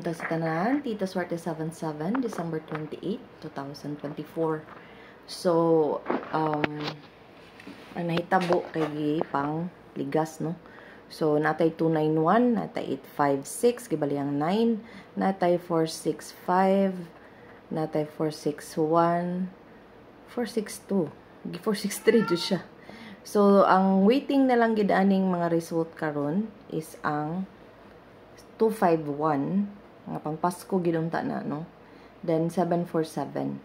ta sa tanan, Tita Swerte 77, December 28, 2024. So, ang nahitabo kay pang ligas, no? So, natay 291, natay 856, gibaliyang 9, natay 465, natay 461, 462, 463 dyan siya. So, ang waiting na lang gidaning mga result karon is ang 251, nga pang Pasko gidunta na, no? Then 747.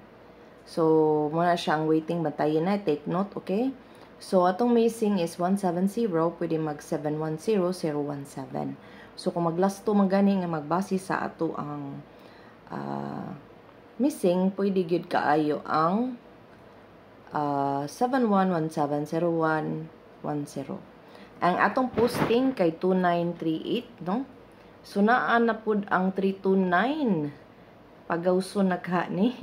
So, muna siya ang waiting, bantayan na, take note, okay? So, atong missing is 170, pwede mag 710017. So, kung maglasto magani nga magbase sa ato ang missing, pwede gyud kaayo ang 71170110. Ang atong posting kay 2938, no? So, naan na pud ang 329. Pagawso nagha ni.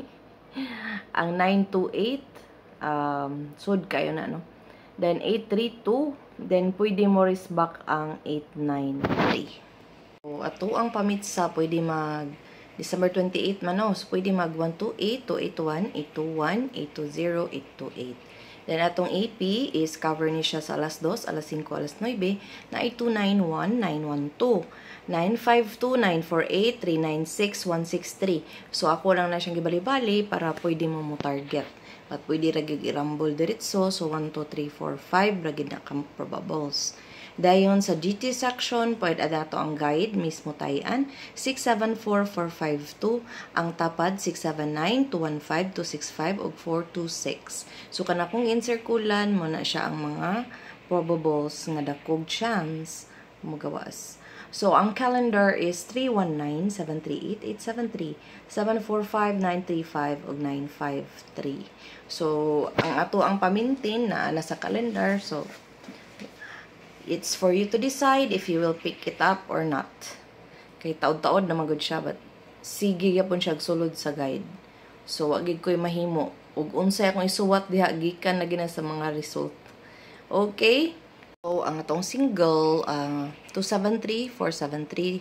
Ang 928, sud kayo na, no? Then, 832. Then, pwede mo back ang 893. So, ato ang pamitsa, pwede mag December 28 man, no? So, pwede mag 128, 281, 821, 820, 828. Then, atong AP is cover ni siya sa alas 2, alas 5, alas 9, na 8291, 912, 952, 948, 396, 163. So, ako lang na siyang gibali-bali para pwede mo target. At pwede ragig i-rumble diritso. So, 1, 2, 3, 4, 5, ragig na kang probables. Dayon sa GT section, pwede adato ang guide, mismo tayan, 674452, ang tapad, 679, 215, 265, ug 426. So, kana kung in-circulan mo na siya ang mga probables nga dakog chance magawas. So, ang calendar is 319-738-873, 745-935, ug 953. So, ang ato ang pamintin na nasa calendar, so, it's for you to decide if you will pick it up or not. Kay taod-taod na magod siya, but sige yapon siya sulod sa guide. So, wagig ko'y mahimo. Ug unsay akong isuwat diha, gikan na gina sa mga result. Okay? So, ang atong single, 273, 473,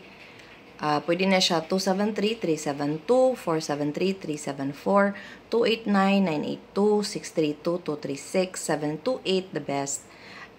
pwede na siya 273, 372, 473, 374, 289, 982, 632, 236, 728, the best.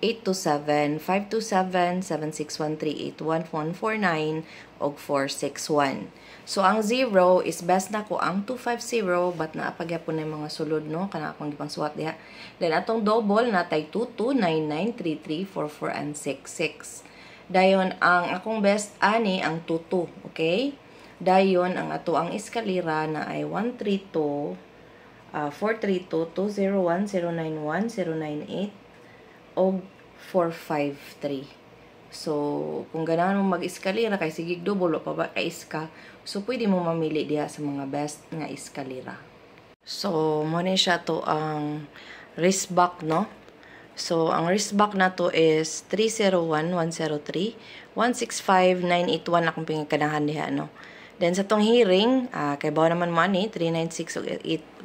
827, 527, 7613, 81149, og 461. So, ang 0 is best na ko ang 250, but naapagya po na yung mga sulod, no? Kana akong gipang suwat diha. Then, atong double, natay 22, 99, 33, 44, and 66. Dayon, ang akong best ani, ang 22, okay? Dayon, ang ato ang eskalera na ay 132, 432, 201, 091, 098, og 453. So, kung ganahan mo mag-eskalera, kay sigig double o pa ba ka-iska, so pwede mo mamili diha sa mga best nga eskalera. So, mo ni siya to ang wristback, no? So, ang wristback na to is 301-103, 165-981 akong pingkanahan diha, no? Then, sa tong hearing, kay bawa naman mo ani, 396 o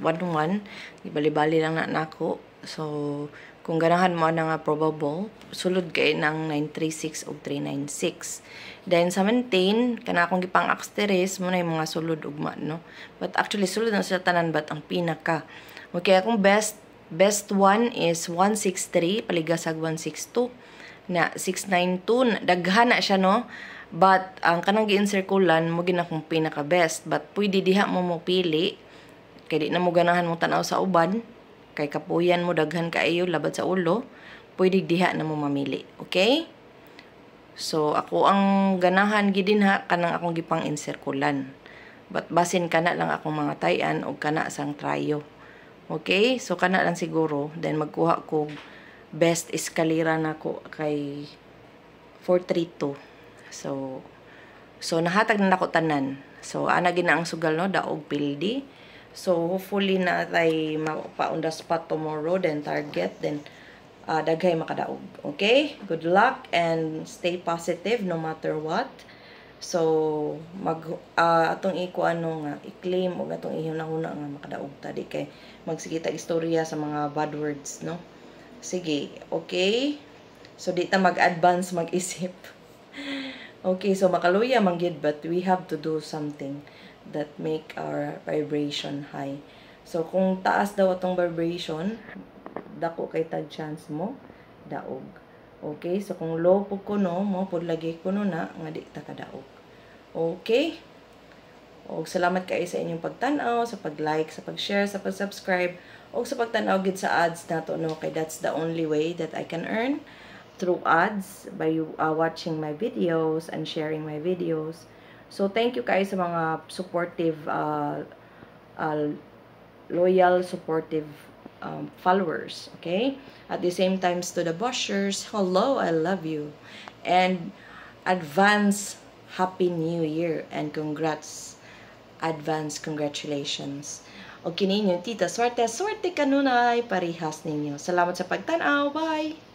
811, ibali-bali lang na nako. So, kung ganahan mo na nga probable, sulod kay ng 936 o 396. Then, sa maintain, kana akong gipang asterisk, mo na yung mga sulod ugma, no? But actually, sulod na sila tanan, but ang pinaka. Okay, akong best one is 163, paligasag 162, na 692, daghan na siya, no? But, ang kanang gi-encirculan, mo ginakong pinaka-best. But, pwede diha mo pili, kaya di na mo ganahan mo tanaw sa uban, kay kapuyan mo daghan kaayo labad sa ulo, pwede diha na mo mamili. Okay? So, ako ang ganahan gidinha kanang akong gipang encirculan. But basin kana lang akong mga tayan o kana sang trayo. Okay? So, kana lang siguro. Then, magkuha ko best eskalera na ko kay 432. So, nahatag na nako tanan. So, ana gina ang sugal, no? Daog pildi. So, hopefully na tayo pa-on the spot tomorrow, then target, then daghay makadaog. Okay? Good luck and stay positive no matter what. So, atong i-claim o atong ihunahuna nga makadaog tadi kay magsigita istorya sa mga bad words, no? Sige, okay? So, di ta mag-advance mag-isip. Okay, so makaluya manggid, but we have to do something that make our vibration high. So kung taas daw atong vibration, dako kay tag chance mo daog. Okay, so kung low pug kuno mo pud lagi kuno na nga di ta kadaog. Okay? Og salamat kayo sa inyong pagtan-aw, sa pag-like, sa pag-share, sa pag-subscribe, og sa pagtan-aw gid sa ads nato no kay that's the only way that I can earn through ads by watching my videos and sharing my videos. So thank you kayo sa mga supportive loyal supportive followers, okay? At the same time to the bashers, hello, I love you. And advance happy new year and congrats. Advance congratulations. O kininyo, tita, swerte, swerte kanunay, parihas ninyo. Salamat sa pagtanaw. Bye!